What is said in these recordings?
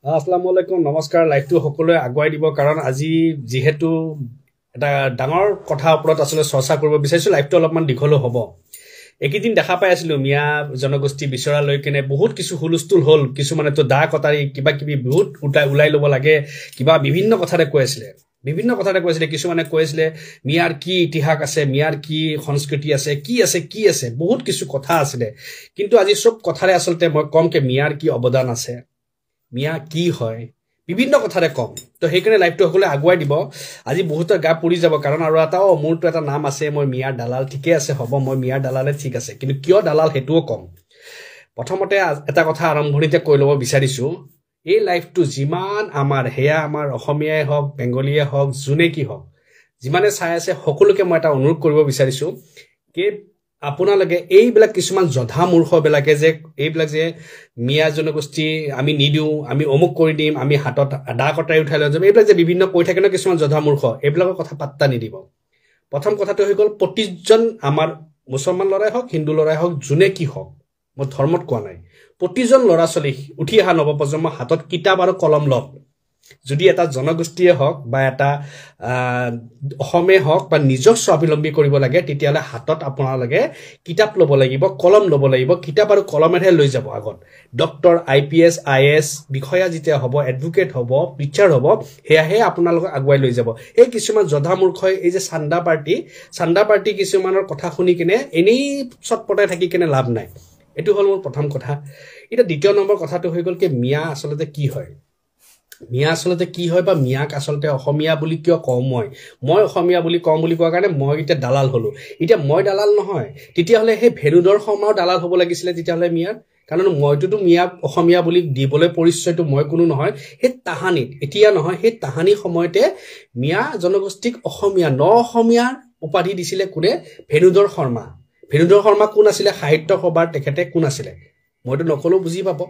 আসসালামু আলাইকুম নমস্কাৰ লাইভটো সকলোৱে আগুৱাই দিব কাৰণ আজি যেহেতু এটা ডাঙৰ কথা ওপৰত আসলে চৰ্চা কৰিব বিচাৰিছো লাইভটো অলপমান দীঘল হ'ব একিদিন দেখা পাই আছিলো মিয়া জনগোষ্ঠী বিচৰা লৈ কেনে বহুত কিছু হুলস্থুল হ'ল কিছু মানে তো দা কটাৰী কিবা কিবি বহুত উলাই ল'ব লাগে কিবা বিভিন্ন কথাৰে কৈ আছিলে কিছু মানে কৈ আছিলে মিয়াৰ কি ইতিহাস আছে মিয়াৰ কি সংস্কৃতি আছে কি আছে বহুত কিছু কথা আছিলে কিন্তু আজি সব কথাৰে আসলতে মই কমকে মিয়াৰ কি অৱদান আছে মিয়া কি হয় বিভিন্ন কথাৰে কম তো সেইকাৰণে লাইভটো সকলে আগুৱাই দিব আজি বহুত গা পৰি যাব কাৰণ আৰু মোৰটো এটা নাম আছে মই মিয়াৰ দালাল ঠিকে আছে হ'ব মই মিয়াৰ দালালে ঠিক আছে কিন্তু কিয় দালাল হেতুও কম প্ৰথমতে এটা কথা আৰম্ভণিতে কৈ ল'ব বিচাৰিছো এই লাইভটো যিমান আমাৰ হেয়া আমাৰ অসমীয়াই হওক বেংগলীয়ে হওক জুনে কি হওক যিমানে চাই আছে সকলোকে মই এটা অনুৰোধ কৰিব বিচাৰিছো কি আপোনালোকে এইবিলাক কিছুমান জধা মূৰ্খ বিলাকে যে এইবিলাক যে মিয়া জনগোষ্ঠী আমি নিদিও আমি অমুক কৰি দিম আমি হাতত আদা কটাই উঠাই লৈ যাম এইবিলাক যে বিভিন্ন কৈ থাকে ন কিছুমান জধা মূৰ্খ এইবিলাকৰ কথা পাত্তা নিদিব প্ৰথম কথাটো হৈ গ'ল প্ৰতিজন আমাৰ মুছলমান লৰাই হওক হিন্দু লৰাই হওক জুনে কি হওক মই ধৰ্মত কোৱা নাই প্ৰতিজন ল'ৰা ছোৱালী উঠি অহা নৱপ্ৰজন্ম হাতত কিতাপ আৰু কলম লওক যদি এটা জনগোষ্ঠীয়ে হওক বা এটা অসমে হওক বা নিজক স্বাৱলম্বী কৰিব লাগে তেতিয়ালে হাতত আপোনালোকে কিতাপ ল'ব লাগিব কলম ল'ব লাগিব কিতাপ আৰু কলমেৰে লৈ যাব আগত ডক্টৰ আইপিএছ আইএছ বিষয়া যেতিয়া হ'ব এডভোকেট হ'ব টিচাৰ হ'ব হেয়াহে আপোনালোক আগুৱাই লৈ যাব এই কিছুমান জধা মূৰ্খই এই যে চান্দা পাৰ্টি কিছুমানৰ কথা শুনি কিনে এনেই চটপটাই থাকি কিনে লাভ নাই এটো হল মোৰ প্ৰথম কথা এটা দ্বিতীয় নম্বৰ কথাটো হৈ গ'ল কি মিয়া আসলতে কি হয় মিয়া আসলতে কি হয় বা মিয়াক আসলতে অসমীয়া বুলি কিয় কওঁ মই অসমীয়া বুলি কওঁ বুলি কোৱা কাৰণে মই এতিয়া দালাল হলো এতিয়া মই দালাল নহয় তেতিয়াহলে সেই ভেনুদৰ সমাও দালাল হ'ব লাগিছিলে তেতিয়াহলে মিয়াৰ কাৰণ মইতো মিয়া অসমীয়া বুলি দিবলৈ পৰিচয়টো মই কোনো নহয় সেই তাহানিত এতিয়া নহয় সেই তাহানি সময়তে মিয়া জনগোষ্ঠীক অসমীয়া অসমীয়াৰ উপাধি দিছিলে কোনে ভেনুদৰ শৰ্মা কোন আছিলে সাহিত্য সভাৰ তেখেতে কোন আছিলে মইতো নকলো বুজি পাব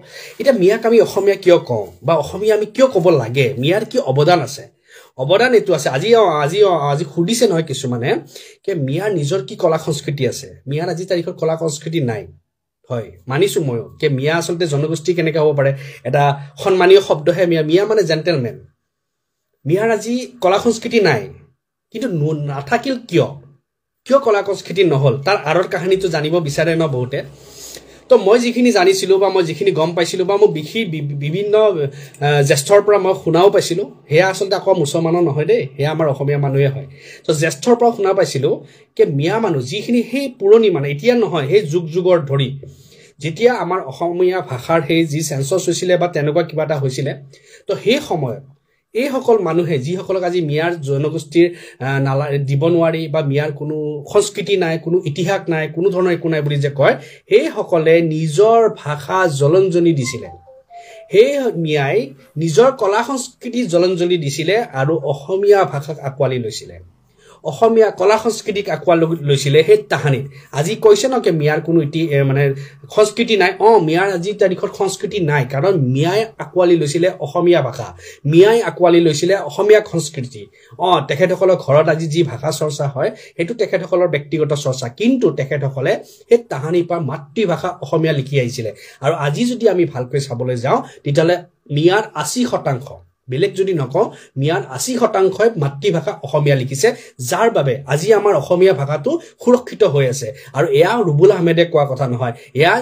এটা মিয়াক আমি অসমীয়া কিয় কওঁ বা অসমীয়া আমি কিয় ক'ব লাগে মিয়াৰ কি অৱদান আছে অৱদান এটো আছে আজি খুদিছে নহয় কিছুমানে যে মিয়াৰ নিজৰ কি কলা সংস্কৃতি আছে মিয়াৰ আজি তাৰিখত কলা সংস্কৃতি নাই হয় মানিছো মই যে মিয়া আসলতে জনগোষ্ঠী কেনেকৈ হ'ব পাৰে এটা সন্মানীয় শব্দহে মিয়া মানে জেন্টেলমেন মিয়াৰ আজি কলা সংস্কৃতি নাই কিন্তু নাথাকিল কিয় কলা সংস্কৃতি নহল তাৰ আৰৰ কাহিনীটো জানিব বিচাৰে ন বহুতে তো মই যিখিনি জানিছিলো বা মই যিখিনি গম পাইছিলো বা মই বিভিন্ন জ্যেষ্ঠৰ পৰা মই শুনাও পাইছিলো হেয়া আসলতে আকৌ মুছলমানৰ নহয় দেই হেয়া আমাৰ অসমীয়া মানুহে হয় তো জ্যেষ্ঠৰ পৰা শুনা পাইছিলো যে মিয়া মানুহ যিখিনি সেই পুৰণি মানে এতিয়া নহয় সেই যুগৰ ধৰি যেতিয়া আমাৰ অসমীয়া ভাষাৰ সেই যি সেন্সাস হৈছিলে বা তেনেকুৱা কিবা এটা হৈছিলে তো সেই সময়ত এই সকল মানুহে যিসকলক আজি মিয়াৰ জনগোষ্ঠীৰ দিব নোৱাৰি বা মিয়াৰ কোনো সংস্কৃতি নাই কোনো ইতিহাস নাই কোনো ধৰণৰ একো নাই বুলি যে কয় সেই সকলে নিজৰ ভাষা জলঞ্জলি দিছিলে সেই মিয়াই নিজৰ কলা সংস্কৃতি জলঞ্জলি দিছিলে আৰু অসমীয়া ভাষাক আকোৱালি লৈছিলে অসমীয়া কলা সংস্কৃতিক আকোৱালি লৈছিলে সেই তাহানিত আজি কৈছে ন যে মিয়াৰ কোনো মানে সংস্কৃতি নাই মিয়াৰ আজি তাৰিখত সংস্কৃতি নাই কাৰণ মিয়াই আকোৱালি লৈছিলে অসমীয়া ভাষা মিয়াই আকোৱালি লৈছিলে অসমীয়া সংস্কৃতি তেখেতসকলৰ ঘৰত আজি যি ভাষা চৰ্চা হয় সেইটো তেখেতসকলৰ ব্যক্তিগত চৰ্চা কিন্তু তেখেতসকলে সেই তাহানিৰ পৰা মাতৃভাষা অসমীয়া লিখি আহিছিলে আৰু আজি যদি আমি ভালকৈ চাবলৈ যাওঁ তেতিয়াহ'লে মিয়াৰ 80% বেলেগ যদি নকওঁ মিয়াৰ 80% মাতৃভাষা অসমীয়া লিখিছে যাৰ বাবে আজি আমাৰ অসমীয়া ভাষাটো সুৰক্ষিত হৈ আছে আৰু এয়া ৰুবুল আহমেদে কোৱা কথা নহয় এয়া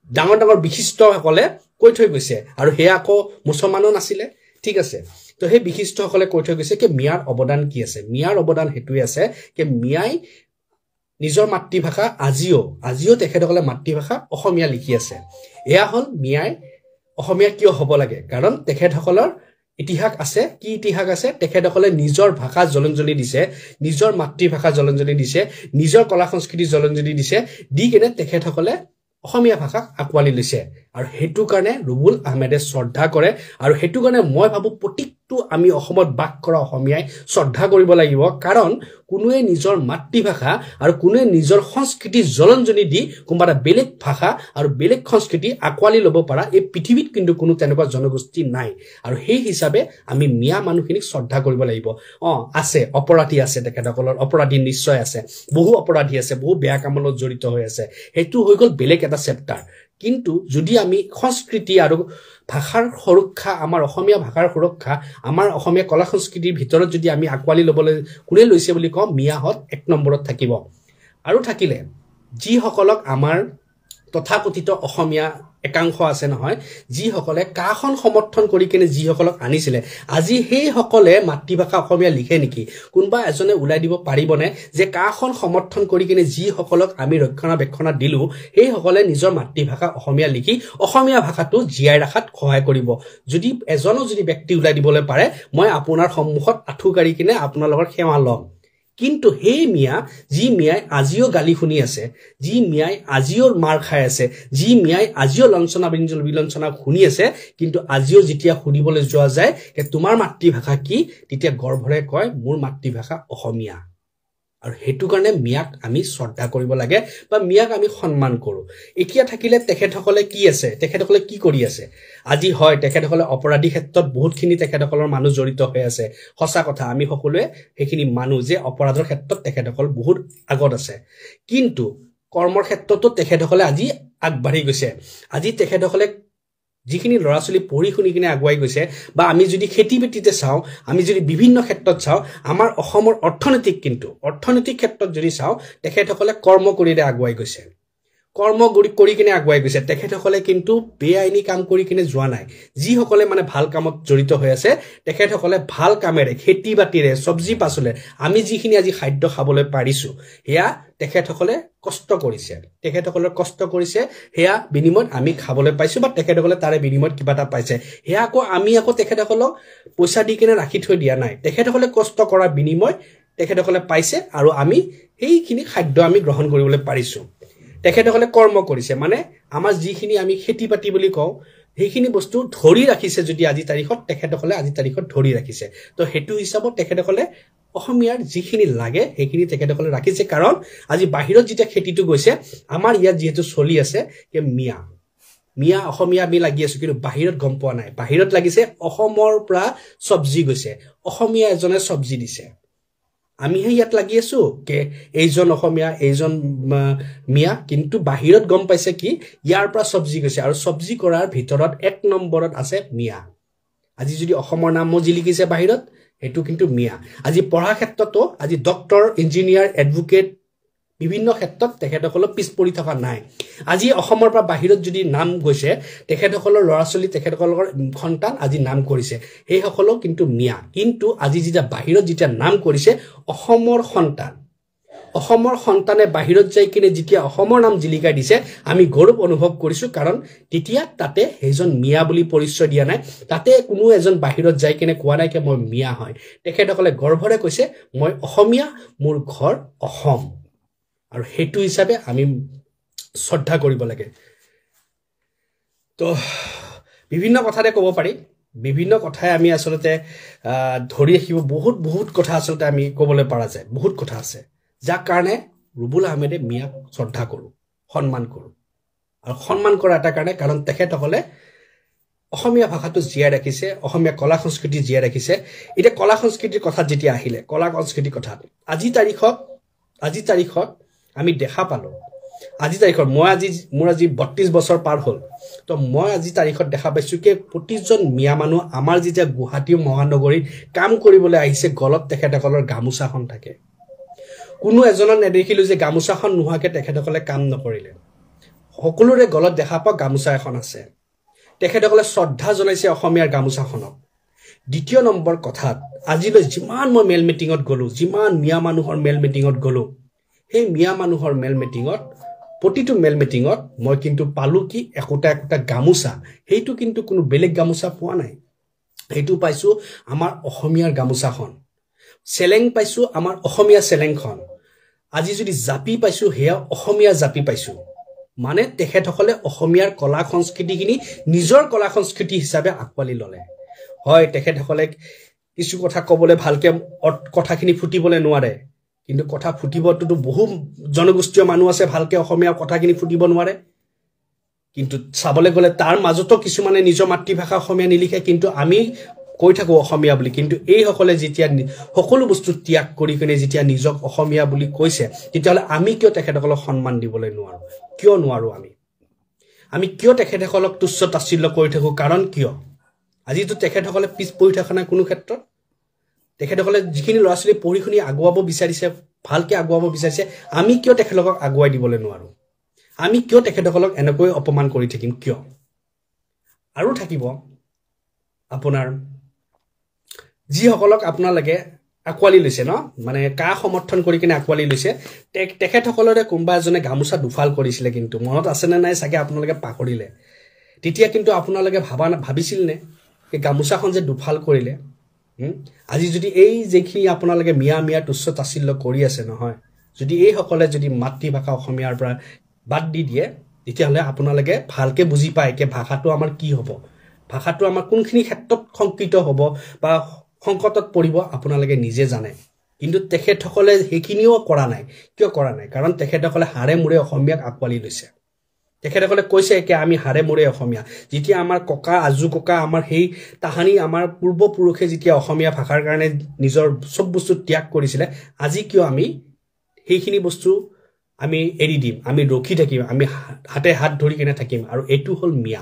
ডাঙৰ বিশিষ্টসকলে কৈ থৈ গৈছে আৰু হেয়া আকৌ মুছলমানো নাছিলে ঠিক আছে তো সেই বিশিষ্টসকলে কৈ থৈ গৈছে যে মিয়াৰ অৱদান কি আছে মিয়াৰ অৱদান হেতুৱে আছে যে মিয়াই নিজৰ মাতৃভাষা আজিও তেখেতসকলে মাতৃভাষা অসমীয়া লিখি আছে এয়া হ'ল মিয়াই অসমীয়া কিয় হ'ব লাগে কাৰণ তেখেতসকলৰ ইতিহাস আছে কি ইতিহাস আছে তেখেতসকলে নিজৰ ভাষা জলঞ্জলি দিছে নিজৰ মাতৃভাষা জলঞ্জলি দিছে নিজৰ কলা সংস্কৃতি জলঞ্জলি দিছে দি কেনে তেখেতসকলে অসমীয়া ভাষাক আকোৱালি লৈছে আৰু হেতু কাৰণে ৰুবুল আহমেদে শ্ৰদ্ধা কৰে আৰু হেতু কাৰণে মই ভাবো প্ৰতিটো আমি অসমত বাস কৰা অসমীয়াই শ্ৰদ্ধা কৰিব লাগিব কাৰণ কোনোৱে নিজৰ মাতৃভাষা আৰু কোনোৱে নিজৰ সংস্কৃতি জলঞ্জলি দি কোনবা বেলেগ ভাষা আৰু বেলেগ সংস্কৃতি আকোৱালি ল'ব পৰা এই পৃথিৱীত কিন্তু কোনো তেনেকুৱা জনগোষ্ঠী নাই আৰু সেই হিচাপে আমি মিয়া মানুহখিনিক শ্ৰদ্ধা কৰিব লাগিব আছে অপৰাধী আছে তেখেতসকলৰ অপৰাধী নিশ্চয় আছে বহু অপৰাধী আছে বহু বেয়া কামত জড়িত হৈ আছে হেতু হৈ গ'ল বেলেগ এটা চেপ্টাৰ কিন্তু যদি আমি সংস্কৃতি আৰু ভাষাৰ সুৰক্ষা আমাৰ অসমীয়া ভাষাৰ সুৰক্ষা আমাৰ অসমীয়া কলা সংস্কৃতিৰ ভিতৰত যদি আমি আকোৱালি ল'বলৈ কোনে লৈছে বুলি কওঁ মিয়াহঁত 1 নম্বৰত থাকিব আৰু থাকিলে যিসকলক আমাৰ তথাকথিত অসমীয়া একাংশ আছে নহয় যিসকলে কাখন সমৰ্থন কৰি কিনে যিসকলক আনিছিলে আজি সেই সকলে মাতৃভাষা অসমীয়া লিখে নেকি কোনবা এজনে উলাই দিব পাৰিবনে যে কাখন সমৰ্থন কৰি কিনে যিসকলক আমি ৰক্ষণাবেক্ষণ দিলো সেই সকলে নিজৰ মাতৃভাষা অসমীয়া লিখি অসমীয়া ভাষাটো জীয়াই ৰাখাত সহায় কৰিব যদি এজনো যদি ব্যক্তি উলাই দিবলৈ পাৰে মই আপোনাৰ সন্মুখত আঠু কাঢ়ি কিনে আপোনালোকৰ সেৱা লম কিন্তু সেই মিয়া যি মিয়াই আজিও গালি শুনি আছে যি মিয়াই আজিও মাৰ খাই আছে যি মিয়াই আজিও লঞ্চনা বিলঞ্চনা শুনি আছে কিন্তু আজিও যেতিয়া শুনিবলৈ যোৱা যায় যে তোমাৰ মাতৃভাষা কি তেতিয়া গৰ্ভৰে কয় মোৰ মাতৃভাষা অসমীয়া আৰু হেতু কাৰণে মিয়াক আমি শ্ৰদ্ধা কৰিব লাগে বা মিয়াক আমি সন্মান কৰো এতিয়া থাকিলে তেখেতসকলে কি আছে তেখেতসকলে কি কৰি আছে আজি হয় তেখেতসকলে অপৰাধী ক্ষেত্ৰত বহুতখিনি তেখেতসকলৰ মানুহ জড়িত হৈ আছে সঁচা কথা আমি সকলোৱে সেইখিনি মানুহ যে অপৰাধৰ ক্ষেত্ৰত তেখেতসকল বহুত আগত আছে কিন্তু কৰ্মৰ ক্ষেত্ৰতো তেখেতসকলে আজি আগবাঢ়ি গৈছে আজি তেখেতসকলে যিখিনি ল'ৰা ছোৱালী পঢ়ি শুনি কিনে আগুৱাই গৈছে বা আমি যদি খেতি বাতিতে চাওঁ আমি যদি বিভিন্ন ক্ষেত্ৰত চাওঁ আমাৰ অসমৰ অৰ্থনৈতিক ক্ষেত্ৰত যদি চাওঁ তেখেতসকলে কৰ্ম কৰিলে আগুৱাই গৈছে কৰ্ম কৰি কিনে আগুৱাই গৈছে তেখেতসকলে কিন্তু বেআইনী কাম কৰি কিনে যোৱা নাই যিসকলে মানে ভাল কামত জড়িত হৈ আছে তেখেতসকলে ভাল কামেৰে খেতি বাতিৰে সবজি পাচলে আমি যিখিনি আজি খাদ্য খাবলৈ পাৰিছো হেয়া তেখেতসকলে কষ্ট কৰিছে হেয়া বিনিময়ত আমি খাবলৈ পাইছো বা তেখেতসকলে তাৰে বিনিময়ত কিবা এটা পাইছে হেয়া আমি তেখেতসকলক পইচা দি কিনে ৰাখি থৈ দিয়া নাই তেখেতসকলে কষ্ট কৰাৰ বিনিময় তেখেতসকলে পাইছে আৰু আমি সেইখিনি খাদ্য আমি গ্ৰহণ কৰিবলৈ পাৰিছো তেখেতসকলে কৰ্ম কৰিছে মানে আমাৰ যিখিনি আমি খেতি বাতি বুলি কওঁ সেইখিনি বস্তু ধৰি ৰাখিছে যদি আজি তাৰিখত তেখেতসকলে আজি তাৰিখত ধৰি ৰাখিছে তো হেতু হিচাপত তেখেতসকলে অসমীয়াৰ যিখিনি লাগে সেইখিনি তেখেতসকলে ৰাখিছে কাৰণ আজি বাহিৰত যেতিয়া খেতিটো গৈছে আমাৰ ইয়াত যেহেতু চলি আছে যে মিয়া অসমীয়া আমি লাগি আছো কিন্তু বাহিৰত গম পোৱা নাই বাহিৰত লাগিছে অসমৰ পৰা সবজি গৈছে অসমীয়া এজনে সবজি দিছে আমি ইয়াত লাগি আছো কে এইজন অসমীয়া এইজন মিয়া কিন্তু বাহিৰত গম পাইছে কি ইয়াৰ পৰা সবজি গৈছে আৰু সবজি কৰাৰ ভিতৰত 1 নম্বৰত আছে মিয়া আজি যদি অসমৰ নাম মজি লিখিছে বাহিৰত হেতু কিন্তু মিয়া আজি পঢ়া ক্ষেত্ৰতো আজি ডক্টৰ ইঞ্জিনিয়াৰ এডভোকেট বিভিন্ন ক্ষেত্ৰত তেখেতসকলৰ পিছ পৰি থকা নাই আজি অসমৰ পৰা বাহিৰত যদি নাম গৈছে তেখেতসকলৰ ল'ৰা ছোৱালী তেখেতসকলৰ সন্তান আজি নাম কৰিছে সেই সকলো কিন্তু মিয়া কিন্তু আজি যেতিয়া বাহিৰত যেতিয়া নাম কৰিছে অসমৰ সন্তানে বাহিৰত যাই কিনে যেতিয়া অসমৰ নাম জিলিকাই দিছে আমি গৌৰৱ অনুভৱ কৰিছো কাৰণ তেতিয়া তাতে সেইজন মিয়া বুলি পৰিচয় দিয়া নাই তাতে কোনো এজন বাহিৰত যাই কিনে কোৱা নাই যে মই মিয়া হয় তেখেতসকলে গৰ্ভৰে কৈছে মই অসমীয়া মোৰ ঘৰ অসম আৰু হেতু হিচাপে আমি শ্ৰদ্ধা কৰিব লাগে তো বিভিন্ন কথাৰে ক'ব পাৰি বিভিন্ন কথাই আমি আসলতে ধৰি ৰাখিব বহুত কথা আসলতে আমি ক'বলৈ পৰা যায় বহুত কথা আছে যাৰ কাৰণে ৰুবুল আহমেদে মিয়াক শ্ৰদ্ধা কৰো সন্মান কৰো আৰু সন্মান কৰা এটা কাৰণ তেখেতসকলে অসমীয়া ভাষাটো জীয়াই ৰাখিছে অসমীয়া কলা সংস্কৃতি জীয়াই ৰাখিছে এটা কলা সংস্কৃতিৰ কথা যেতিয়া আহিলে কলা সংস্কৃতিৰ কথা আজি তাৰিখত আমি দেখা পালো আজি তাৰিখত মোৰ আজি 32 বছৰ পাৰ হ'ল তো মই আজি তাৰিখত দেখা পাইছো যে প্ৰতিজন মিয়া মানুহ আমাৰ যেতিয়া গুৱাহাটী মহানগৰীত কাম কৰিবলৈ আহিছে গলত তেখেতসকলৰ গামোচাখন থাকে কোনো এজনৰ নেদেখিলো যে গামোচাখন নোহাকে তেখেতসকলে কাম নকৰিলে সকলোৰে গলত দেখা পা গামোচা এখন আছে তেখেতসকলে শ্ৰদ্ধা জনাইছে অসমীয়াৰ গামোচাখনক দ্বিতীয় নম্বৰ কথাত আজিলৈ যিমান মই মেল মিটিঙত গলো যিমান মিয়া মানুহৰ মেল মিটিঙত গলো সেই মিয়া মানুহৰ মেল মিটিঙত প্ৰতিটো মেল মিটিঙত মই কিন্তু পালো কি একোটা গামোচা হেইটো কিন্তু কোনো বেলেগ গামোচা পোৱা নাই হেইটো পাইছো আমাৰ অসমীয়াৰ গামোচাখন চেলেং পাইছো আমাৰ অসমীয়া চেলেংখন আজি যদি জাপি পাইছো হেয়া অসমীয়া জাপি পাইছো মানে তেখেতসকলে অসমীয়াৰ কলা সংস্কৃতিখিনি নিজৰ কলা সংস্কৃতি হিচাপে আকোৱালি ললে হয় তেখেতসকলে কিছু কথা ক'বলৈ ভালকে কথাখিনি ফুটিবলৈ নোৱাৰে কিন্তু কথা ফুটিবটো বহু জনগোষ্ঠীয় মানুহ আছে ভালকে অসমীয়া কথাখিনি ফুটিব নোৱাৰে কিন্তু চাবলৈ গলে তাৰ মাজতো কিছুমানে নিজৰ মাতৃভাষা অসমীয়া নিলিখে কিন্তু আমি কৈ থাকো অসমীয়া বুলি কিন্তু এই সকলে যেতিয়া সকলো বস্তু ত্যাগ কৰি কিনে যেতিয়া নিজক অসমীয়া বুলি কৈছে তেতিয়াহলে আমি কিয় তেখেতসকলক সন্মান দিবলৈ নোৱাৰো কিয় নোৱাৰো আমি কিয় তেখেতসকলক তুচ্ছ তাচ্ছিল্য কৰি থাকোঁ কাৰণ কিয় আজিতো তেখেতসকলে পিছ পৰি থকা নাই কোনো ক্ষেত্ৰত তেখেতসকলে যিখিনি ল'ৰা ছোৱালী পঢ়ি শুনি আগুৱাব বিচাৰিছে ভালকৈ আগুৱাব বিচাৰিছে আমি কিয় তেখেতসকলক আগুৱাই দিবলৈ নোৱাৰোঁ আমি কিয় তেখেতসকলক এনেকৈ অপমান কৰি থাকিম কিয় আৰু থাকিব আপোনাৰ যিসকলক আপোনালোকে আঁকোৱালি লৈছে ন মানে কা সমৰ্থন কৰি কিনে আঁকোৱালি লৈছে তেখেতসকলৰে কোনোবা এজনে গামোচা দুফাল কৰিছিলে কিন্তু মনত আছেনে নাই চাগে আপোনালোকে পাহৰিলে তেতিয়া কিন্তু আপোনালোকে ভাবিছিল নে এই গামোচাখন যে দুফাল কৰিলে আজি যদি এই যিখিনি আপোনালোকে মিয়া মিয়া তুচ্ছ তাচ্ছিল্য কৰি আছে নহয় যদি এইসকলে যদি মাতৃভাষা অসমীয়াৰ পৰা বাদ দি দিয়ে তেতিয়াহ'লে আপোনালোকে ভালকৈ বুজি পায় যে ভাষাটো আমাৰ কি হ'ব ভাষাটো আমাৰ কোনখিনি ক্ষেত্ৰত শংকিত হ'ব বা সংকটত পৰিব আপোনালোকে নিজে জানে কিন্তু তেখেতসকলে সেইখিনিও কৰা নাই কিয় কৰা নাই কাৰণ তেখেতসকলে হাড়ে মুৰে অসমীয়াক আঁকোৱালি লৈছে তেখেতসকলে কৈছে যে আমি হাড়ে মুৰে অসমীয়া যেতিয়া আমাৰ ককা আজু ককা আমাৰ সেই তাহানি আমাৰ পূৰ্বপুৰুষে যেতিয়া অসমীয়া ভাষাৰ কাৰণে নিজৰ সব বস্তু ত্যাগ কৰিছিলে আজি কিয় আমি সেইখিনি বস্তু আমি এৰি দিম আমি ৰখি থাকিম আমি হাতে হাত ধৰি কিনে থাকিম আৰু এইটো হ'ল মিয়া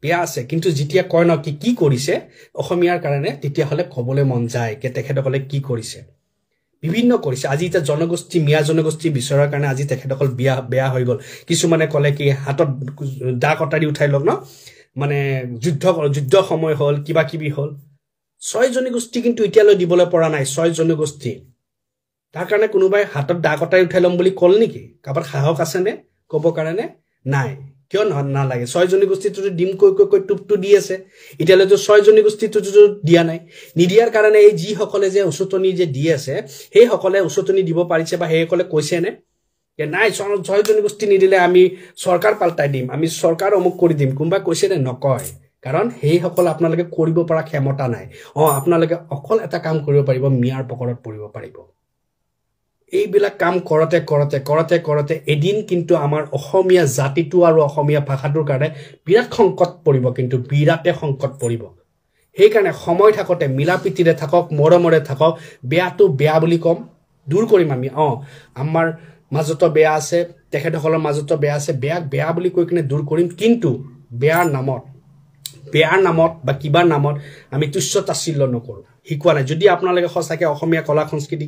বেয়া আছে কিন্তু যেতিয়া কয় ন কি কৰিছে অসমীয়াৰ কাৰণে তেতিয়াহ'লে ক'বলৈ মন যায় যে তেখেতসকলে কি কৰিছে বিভিন্ন কৰিছে আজি এটা জনগোষ্ঠী মিয়া জনগোষ্ঠী বিচৰাৰ কাৰণে আজি তেখেতসকল বেয়া হৈ গ'ল কিছুমানে ক'লে কি হাতত দা কটাৰী উঠাই লওক ন মানে যুদ্ধ সময় হ'ল কিবা কিবি হ'ল 6 জনগোষ্ঠী কিন্তু এতিয়ালৈ দিবলৈ পৰা নাই 6 জনগোষ্ঠী তাৰ কাৰণে কোনোবাই হাতত দা কটাৰী উঠাই ল'ম বুলি ক'ল নেকি কাৰোবাৰ সাহস আছেনে ক'ব কাৰণে নাই কিয় নালাগে 6 জনগোষ্ঠীটো ডিম কৈ টুপটো দি আছে এতিয়ালৈতো 6 জনগোষ্ঠীটো দিয়া নাই নিদিয়াৰ কাৰণে এই যিসকলে যে উচতনি যে দি আছে সেইসকলে উচতনি দিব পাৰিছে বা সেইসকলে কৈছেনে যে নাই 6 জনগোষ্ঠী নিদিলে আমি চৰকাৰ পাল্টাই দিম আমি চৰকাৰ অমুক কৰি দিম কোনোবা কৈছেনে নকয় কাৰণ সেইসকল আপোনালোকে কৰিব পৰা ক্ষমতা নাই আপোনালোকে অকল এটা কাম কৰিব পাৰিব মিয়াৰ পকৰত পৰিব পাৰিব এইবিলাক কাম কৰতে এদিন কিন্তু আমাৰ অসমীয়া জাতিটো আৰু অসমীয়া ভাষাটোৰ কাৰণে বিৰাট সংকট পৰিব কিন্তু বিৰাটে সংকট পৰিব সেইকাৰণে সময় থাকোতে মিলাপ্ৰীতিৰে থাকক মৰমৰে থাকক বেয়াটো বেয়া বুলি কম দূৰ কৰিম আমি আমাৰ মাজতো বেয়া আছে তেখেতসকলৰ মাজতো বেয়া আছে বেয়া বুলি কৈ কিনে দূৰ কৰিম কিন্তু বেয়াৰ নামত বা কিবা নামত আমি তুচ্ছ তাচ্ছিল্য নকৰোঁ শিকোৱা নাই যদি আপোনালোকে সঁচাকৈ অসমীয়া কলা সংস্কৃতি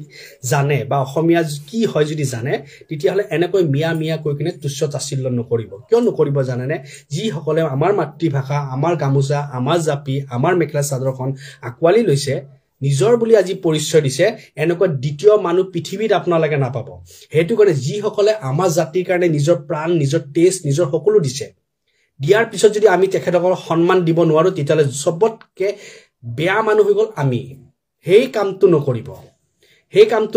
জানে বা অসমীয়া কি হয় যদি জানে তেতিয়াহ'লে এনেকৈ মিয়া কৈ কিনে তুচ্ছ তাচ্ছিল্য নকৰিব কিয় নকৰিব জানেনে যিসকলে আমাৰ মাতৃভাষা আমাৰ গামোচা আমাৰ জাপি আমাৰ মেখেলা চাদৰখন আঁকোৱালি লৈছে নিজৰ বুলি আজি পৰিচয় দিছে এনেকুৱা দ্বিতীয় মানুহ পৃথিৱীত আপোনালোকে নাপাব সেইটো কাৰণে যিসকলে আমাৰ জাতিৰ কাৰণে নিজৰ প্ৰাণ নিজৰ তেজ নিজৰ সকলো দিছে দিয়াৰ পিছত যদি আমি তেখেতসকলক সন্মান দিব নোৱাৰো তেতিয়াহ'লে সবতকে বেয়া মানুহ হৈ গ'ল আমি সেই কামটো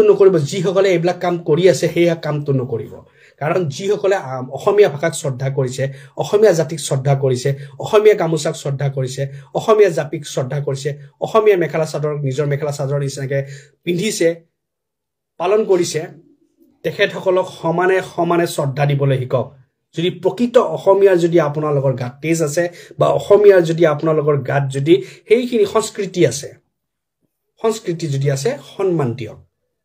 নকৰিব যিসকলে এইবিলাক কাম কৰি আছে সেই কামটো নকৰিব কাৰণ যিসকলে অসমীয়া ভাষাক শ্ৰদ্ধা কৰিছে অসমীয়া জাতিক শ্ৰদ্ধা কৰিছে অসমীয়া গামোচাক শ্ৰদ্ধা কৰিছে অসমীয়া জাপিক শ্ৰদ্ধা কৰিছে অসমীয়া মেখেলা চাদৰ নিজৰ মেখেলা চাদৰ নিচিনাকৈ পিন্ধিছে পালন কৰিছে তেখেতসকলক সমানে শ্ৰদ্ধা দিবলৈ শিকক যদি প্ৰকৃত অসমীয়াৰ যদি আপোনালোকৰ গাত তেজ আছে বা অসমীয়াৰ যদি আপোনালোকৰ গাত যদি সেইখিনি সংস্কৃতি যদি আছে সন্মান দিয়ক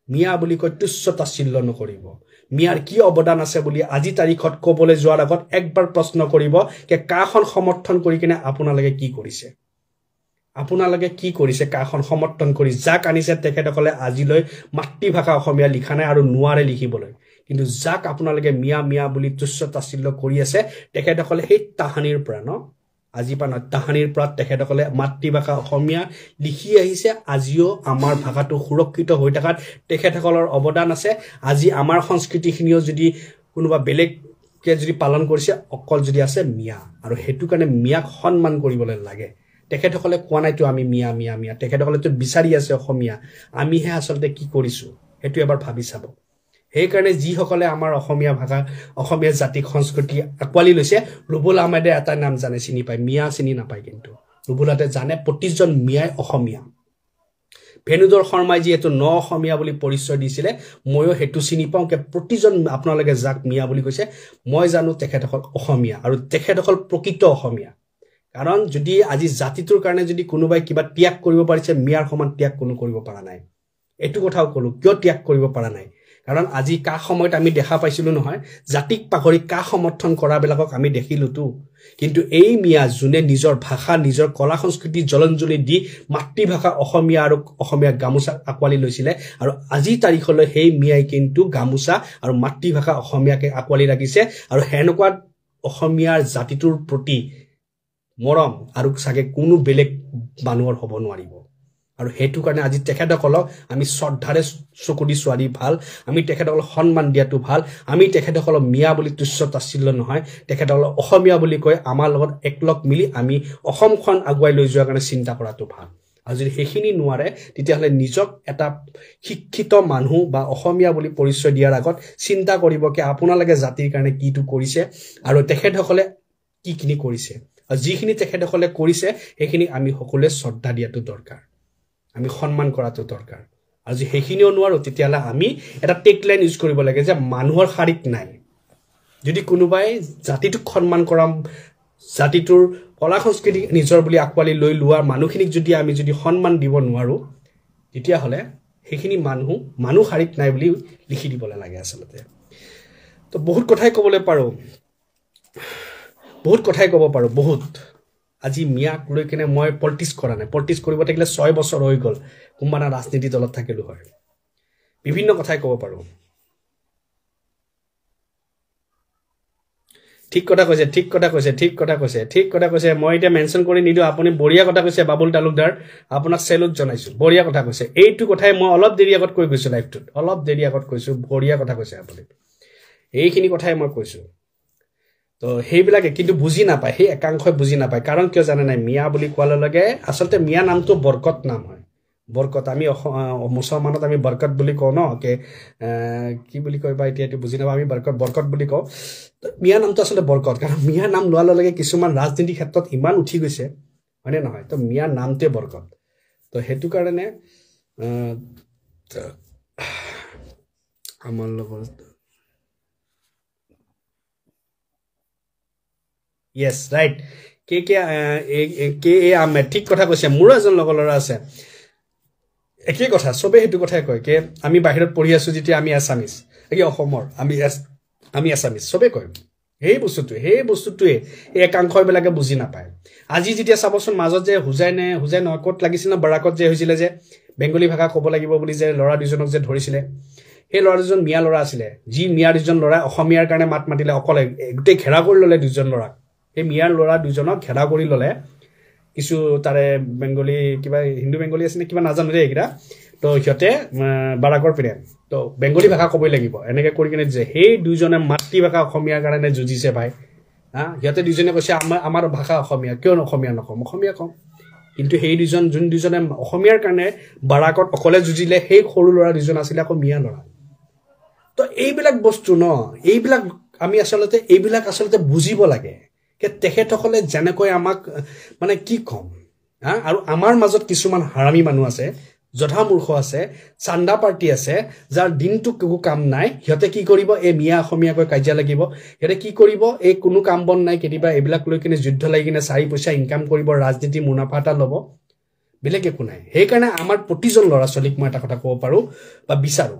মিয়া বুলি কৈ তুচ্ছ তাচ্ছিল্য নকৰিব মিয়াৰ কি অৱদান আছে বুলি আজি তাৰিখত ক'বলৈ যোৱাৰ আগত একবাৰ প্ৰশ্ন কৰিব যে কাখন সমৰ্থন কৰি কিনে আপোনালোকে কি কৰিছে কাখন সমৰ্থন কৰি যাক আনিছে তেখেতসকলে আজিলৈ মাতৃভাষা অসমীয়া লিখা নাই আৰু নোৱাৰে লিখিবলৈ কিন্তু যাক আপোনালোকে মিয়া বুলি তুচ্ছ তাচ্ছিল্য কৰি আছে তেখেতসকলে সেই তাহানিৰ পৰা আজি পৰা তাহানিৰ পৰা তেখেতসকলে মাতৃভাষা অসমীয়া লিখি আহিছে আজিও আমাৰ ভাষাটো সুৰক্ষিত হৈ থকাত তেখেতসকলৰ অৱদান আছে আজি আমাৰ সংস্কৃতিখিনিও যদি কোনোবা বেলেগকে যদি পালন কৰিছে অকল যদি আছে মিয়া আৰু সেইটো কাৰণে মিয়াক সন্মান কৰিবলৈ লাগে তেখেতসকলে কোৱা নাইতো আমি মিয়া তেখেতসকলেতো বিচাৰি আছে অসমীয়া আমিহে আচলতে কি কৰিছোঁ সেইটো এবাৰ ভাবি চাব সেইকাৰণে যিসকলে আমাৰ অসমীয়া ভাষা অসমীয়া জাতিক সংস্কৃতি আঁকোৱালি লৈছে ৰুবুল আহমেদে এটা নাম জানে চিনি পায় মিয়া চিনি নাপায় কিন্তু ৰুবুলহঁতে জানে প্ৰতিজন মিয়াই অসমীয়া ভেনুধৰ শৰ্মাই যিহেতু অসমীয়া বুলি পৰিচয় দিছিলে ময়ো সেইটো চিনি পাওঁ যে প্ৰতিজন আপোনালোকে যাক মিয়া বুলি কৈছে মই জানো তেখেতসকল অসমীয়া আৰু তেখেতসকল প্ৰকৃত অসমীয়া কাৰণ যদি আজি জাতিটোৰ কাৰণে যদি কোনোবাই কিবা ত্যাগ কৰিব পাৰিছে মিয়াৰ সমান ত্যাগ কোনো কৰিব পৰা নাই এইটো কথাও ক'লো কিয় ত্যাগ কৰিব পৰা নাই কাৰণ আজি কা সময়ত আমি দেখা পাইছিলো নহয় জাতিক পাহৰি কা সমৰ্থন কৰাবিলাকক আমি দেখিলোতো কিন্তু এই মিয়া যোনে নিজৰ ভাষা নিজৰ কলা সংস্কৃতি জলঞ্জলি দি মাতৃভাষা অসমীয়া আৰু অসমীয়া গামোচা আকোৱালি লৈছিলে আৰু আজি তাৰিখলৈ সেই মিয়াই কিন্তু গামোচা আৰু মাতৃভাষা অসমীয়াকে আকোৱালি ৰাখিছে আৰু হেনকুৱা অসমীয়াৰ জাতিটোৰ প্ৰতি মৰম আৰু সাগে কোনো বেলেগ মানুহৰ হ'ব নোৱাৰিব আৰু হেতু কাৰণে আজি তেখেতসকলক আমি শ্ৰদ্ধাৰে চকুদি চোৱাৰি ভাল আমি তেখেতসকলক সন্মান দিয়াটো ভাল আমি তেখেতসকলক মিয়া বুলি তুচ্ছ তাচ্ছিল্য নহয় তেখেতসকলক অসমীয়া বুলি কয় আমাৰ লগত একলগ মিলি আমি অসমখন আগুৱাই লৈ যোৱাৰ কাৰণে চিন্তা কৰাটো ভাল আৰু যদি সেইখিনি নোৱাৰে তেতিয়াহ'লে নিজক এটা শিক্ষিত মানুহ বা অসমীয়া বুলি পৰিচয় দিয়াৰ আগত চিন্তা কৰিব কি আপোনালোকে জাতিৰ কাৰণে কিটো কৰিছে আৰু তেখেতসকলে কিখিনি কৰিছে আৰু যিখিনি তেখেতসকলে কৰিছে সেইখিনি আমি সকলোৱে শ্ৰদ্ধা দিয়াটো দৰকাৰ আমি সন্মান কৰাটো দৰকাৰ আৰু যদি সেইখিনিও নোৱাৰো তেতিয়াহ'লে আমি এটা টেকলাইন ইউজ কৰিব লাগে যে মানুহৰ শাৰীক নাই যদি কোনোবাই জাতিটোক সন্মান কৰাম জাতিটোৰ কলা সংস্কৃতি নিজৰ বুলি আকোৱালি লৈ লোৱাৰ মানুহখিনিক যদি আমি যদি সন্মান দিব নোৱাৰো তেতিয়াহ'লে সেইখিনি মানুহ শাৰীক নাই বুলি লিখি দিবলৈ লাগে আচলতে তো বহুত কথাই ক'বলৈ পাৰো বহুত আজি মিয়াক লৈ কিনে মই পলিটিক্স কৰা নাই পলিটিক্স কৰিব থাকিলে 6 বছৰ হৈ গ'ল কোনবা না ৰাজনীতি দলত থাকিলো হয় বিভিন্ন কথাই ক'ব পাৰো ঠিক কথা কৈছে মই এটা মেনশন কৰি নিদিও আপুনি বঢ়িয়া কথা কৈছে বাবুল তালুকদাৰ আপোনাক সেলুট জনাইছো বঢ়িয়া কথা কৈছে এইটো কথাই মই অলপ দেৰি আগত কৈ গৈছো লাইভটোত বঢ়িয়া কথা কৈছে আপুনি এইখিনি কথাই মই কৈছো তো সেইবিলাকে কিন্তু বুজি নাপায় সেই একাংশই বুজি নাপায় কাৰণ কিয় জানে নাই মিয়া বুলি কোৱাৰ লগে আচলতে মিয়া নামটো বৰকত নাম হয় বৰকত আমি মুছলমানত আমি বৰকত বুলি কওঁ ন কি বুলি কয় বা এতিয়া বুজি নাপাওঁ আমি বৰকত বুলি কওঁ মিয়া নামটো আচলতে বৰকত কাৰণ মিয়া নাম লোৱাৰ লগে কিছুমান ৰাজনীতিৰ ক্ষেত্ৰত ইমান উঠি গৈছে হয়নে নহয় তো মিয়া নামটোৱে বৰকত তো সেইটো কাৰণে আমাৰ লগত Yes, right. কে আহমেদ ঠিক কথা কৈছে মোৰো এজন লগৰ ল'ৰা আছে একেই কথা সবে হেতু কথাই কয় কে আমি বাহিৰত পঢ়ি আছো যেতিয়া আমি আছামিজ একে অসমৰ আমি আছামিজ সবে কয় সেই বস্তুটোৱে এই একাংশবিলাকে বুজি নাপায় আজি যেতিয়া চাবচোন মাজত যে হুজাই নহয় ক'ত লাগিছিল না বাৰাকত যে হৈছিলে যে বেংগলী ভাষা ক'ব লাগিব বুলি যে ল'ৰা দুজনক যে ধৰিছিলে সেই ল'ৰা দুজন মিয়া ল'ৰা আছিলে যি মিয়া দুজন ল'ৰা অসমীয়াৰ কাৰণে মাত মাতিলে অকলে গোটেই ঘেৰা কৰি ল'লে দুজন ল'ৰা এই মিয়াৰ ল'ৰা দুজনক ঘেৰা কৰি ল'লে কিছু তাৰে বেংগলী কিবা হিন্দু বেংগলী আছে নে কিবা নাজানো দেই এইকেইটা তো সিহঁতে বাৰাকৰ পিনে তো বেংগলী ভাষা ক'বই লাগিব এনেকৈ কৰি কিনে যে সেই দুজনে মাতৃভাষা অসমীয়াৰ কাৰণে যুঁজিছে ভাই সিহঁতে দুজনে কৈছে আমাৰ ভাষা অসমীয়া কিয় অসমীয়া নক'ম অসমীয়া ক'ম কিন্তু সেই যোন দুজনে অসমীয়াৰ কাৰণে বাৰাকত অকলে যুঁজিলে সেই সৰু ল'ৰা দুজন আছিলে আকৌ মিয়া ল'ৰা তো এইবিলাক বস্তু ন আমি আচলতে বুজিব লাগে কে তেখেতসকলে যেনেকৈ আমাক মানে কি কম আৰু আমাৰ মাজত কিছুমান হাৰামী মানুহ আছে জধামূৰ্খ আছে চান্দা পাৰ্টি আছে যাৰ দিনটো কোনো কাম নাই সিহঁতে কি কৰিব এই মিয়া অসমীয়াকৈ কাজিয়া লাগিব সিহঁতে কি কৰিব এই কোনো কাম বন নাই কেতিয়াবা এইবিলাক লৈ কিনে যুদ্ধ লাগি কিনে 4 পইচা ইনকাম কৰিব ৰাজনীতি মুনাফা এটা ল'ব বেলেগ একো নাই সেইকাৰণে আমাৰ প্ৰতিজন ল'ৰা ছোৱালীক মই এটা কথা ক'ব পাৰো বা বিচাৰো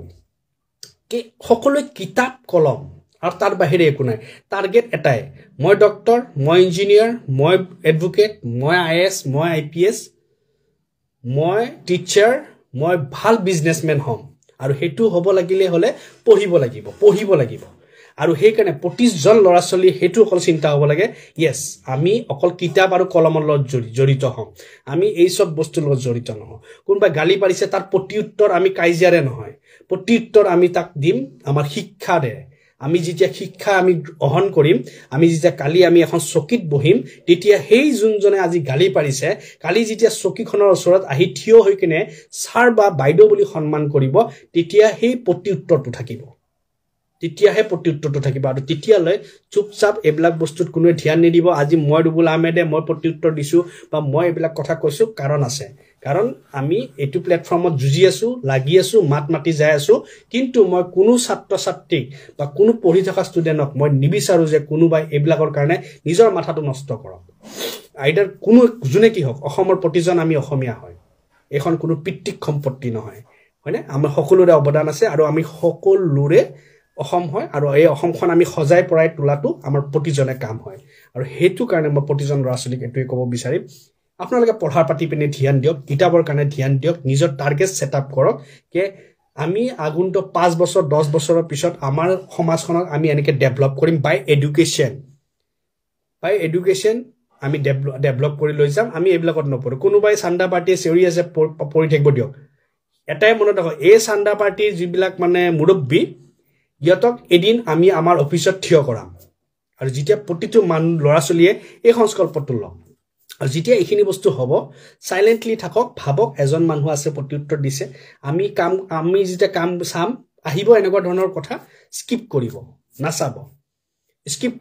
কি সকলোৱে কিতাপ কলম আৰু তাৰ বাহিৰে একো নাই টাৰ্গেট এটাই মই ডক্টৰ মই ইঞ্জিনিয়াৰ মই এডভোকেট মই IAS মই IPS মই টিচাৰ মই ভাল বিজনেছমেন হ'ম আৰু হেতু হ'ব লাগিলে হলে পঢ়িব লাগিব আৰু সেইকাৰণে প্ৰতিজন ল'ৰা ছোৱালী হেতু অকল চিন্তা হ'ব লাগে ইয়েস আমি অকল কিতাপ আৰু কলমৰ লগত জড়িত হ'ম আমি এই সব বস্তুৰ লগত জড়িত নহওঁ কোনবা গালি পাৰিছে তাৰ প্ৰতিউত্তৰ আমি কাইজিয়াৰে নহয় প্ৰতিউত্তৰ আমি তাক দিম আমাৰ শিক্ষাৰে আমি যেতিয়া শিক্ষা আমি গ্ৰহণ কৰিম আমি যেতিয়া কালি আমি এখন চকীত বহিম তেতিয়া সেই যোনজনে আজি গালি পাৰিছে কালি যেতিয়া চকীখনৰ ওচৰত আহি থিয় হৈ কিনে ছাৰ বা বাইদেউ বুলি সন্মান কৰিব তেতিয়া সেই প্ৰতিউত্তৰটো থাকিব আৰু তেতিয়ালৈ চুপচাপ এইবিলাক বস্তুত কোনোৱে ধ্যান নিদিব আজি মই ৰুবুল আহমেদে মই প্ৰতিউত্তৰ দিছো বা মই এইবিলাক কথা কৈছো কাৰণ আমি এইটো প্লেটফৰ্মত যুঁজি আছো লাগি আছো মাত মাতি যাই আছো কিন্তু মই কোনো ছাত্ৰ ছাত্ৰীক বা কোনো পঢ়ি থকা ষ্টুডেণ্টক মই নিবিচাৰো যে কোনোবাই এইবিলাকৰ কাৰণে নিজৰ মাথাটো নষ্ট কৰক আইদাৰ কোনো যোনে কি হওক অসমৰ প্ৰতিজন আমি অসমীয়া হয় এখন কোনো পিতৃক সম্পত্তি নহয় হয়নে আমাৰ সকলোৰে অৱদান আছে আৰু আমি সকলোৰে অসম হয় আৰু এই অসমখন আমি সজাই পৰাই তোলাটো আমাৰ প্ৰতিজনে কাম হয় আৰু সেইটো কাৰণে মই প্ৰতিজন ল'ৰা ছোৱালীক এটোৱে ক'ব বিচাৰিম আপোনালোকে পঢ়াৰ পাতি পিনে ধ্যান দিয়ক কিতাপৰ কাৰণে ধ্যান দিয়ক নিজৰ টাৰ্গেট সেটআপ কৰক যে আমি আগন্তুক 5 বছৰ 10 বছৰৰ পিছত আমাৰ সমাজখনক আমি এনেকৈ ডেভেলপ কৰিম বাই এডুকেশ্যন আমি ডেভেলপ কৰি লৈ যাম আমি এইবিলাকত নপৰো কোনোবাই চান্দা পাৰ্টিয়ে চেউৰি আছে পৰি থাকিব দিয়ক এটাই মনত ৰাখক এই চান্দা পাৰ্টিৰ যিবিলাক মানে মুৰব্বী ইহঁতক এদিন আমি আমাৰ অফিচত থিয় কৰাম আৰু যেতিয়া প্ৰতিটো ল'ৰা ছোৱালীয়ে এই সংকল্পটো লওক আৰু যেতিয়া এইখিনি বস্তু হ'ব সাইলেন্টলি থাকক ভাবক এজন মানুহ আছে প্ৰত্যুত্তৰ দিছে আমি যেতিয়া কাম চাম আহিব এনেকুৱা ধৰণৰ কথা স্কিপ কৰিব নাচাব স্কিপ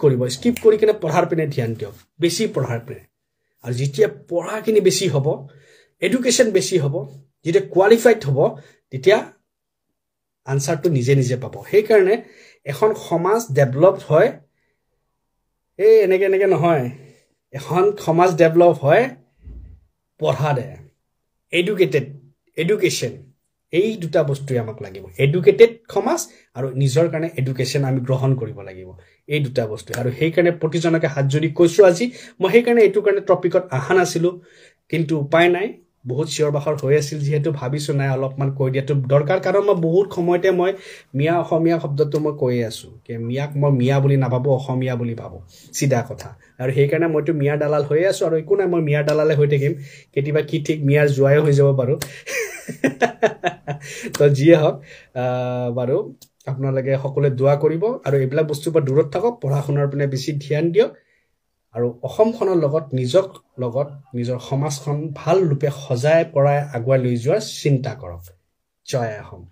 কৰি কিনে পঢ়াৰ পিনে ধ্যান দিয়ক বেছি পঢ়াৰ পিনে আৰু যেতিয়া পঢ়াখিনি বেছি হ'ব এডুকেশ্যন বেছি হ'ব যেতিয়া কোৱালিফাইড হ'ব তেতিয়া আনসাৰটো নিজে নিজে পাব সেই কাৰণে এখন সমাজ ডেভেলপ হয় এই এনেকে নহয় এখন সমাজ ডেভেলপ হয় পঢ়াৰে এডুকেশ্যন এই দুটা বস্তুই আমাক লাগিব এডুকেটেড সমাজ আৰু নিজৰ কাৰণে এডুকেশ্যন আমি গ্ৰহণ কৰিব লাগিব এই দুটা বস্তু আৰু সেই কাৰণে প্ৰতিজনকে হাত জোৰি কৈছো আজি মই সেই কাৰণে এইটো কাৰণে টপিকত আহা নাছিলো কিন্তু উপায় নাই বহুত চিঞৰ বাখৰ হৈ আছিল যেহেতু ভাবিছো নাই অলপমান কৈ দিয়াটো দৰকাৰ কাৰণ মই বহুত সময়তে মই মিয়া অসমীয়া শব্দটো মই কৈ আছো যে মিয়াক মই মিয়া বুলি নাভাবো অসমীয়া বুলি ভাবো সিধা কথা আৰু সেই কাৰণে মইতো মিয়া দালাল হৈ আছো আৰু একো নাই মই মিয়া দালালে হৈ থাকিম কেতিয়াবা কি ঠিক মিয়াৰ জুৱাই হৈ যাব পাৰো তো যিয়ে হওক বাৰু আপোনালোকে সকলোৱে দোৱা কৰিব আৰু এইবিলাক বস্তুৰ পৰা দূৰত থাকক পঢ়া শুনাৰ পিনে বেছি ধ্যান দিয়ক আৰু অসমখনৰ লগত নিজৰ সমাজখন ভাল ৰূপে সজাই পৰাই আগুৱাই লৈ যোৱাৰ চিন্তা কৰক জয় অসম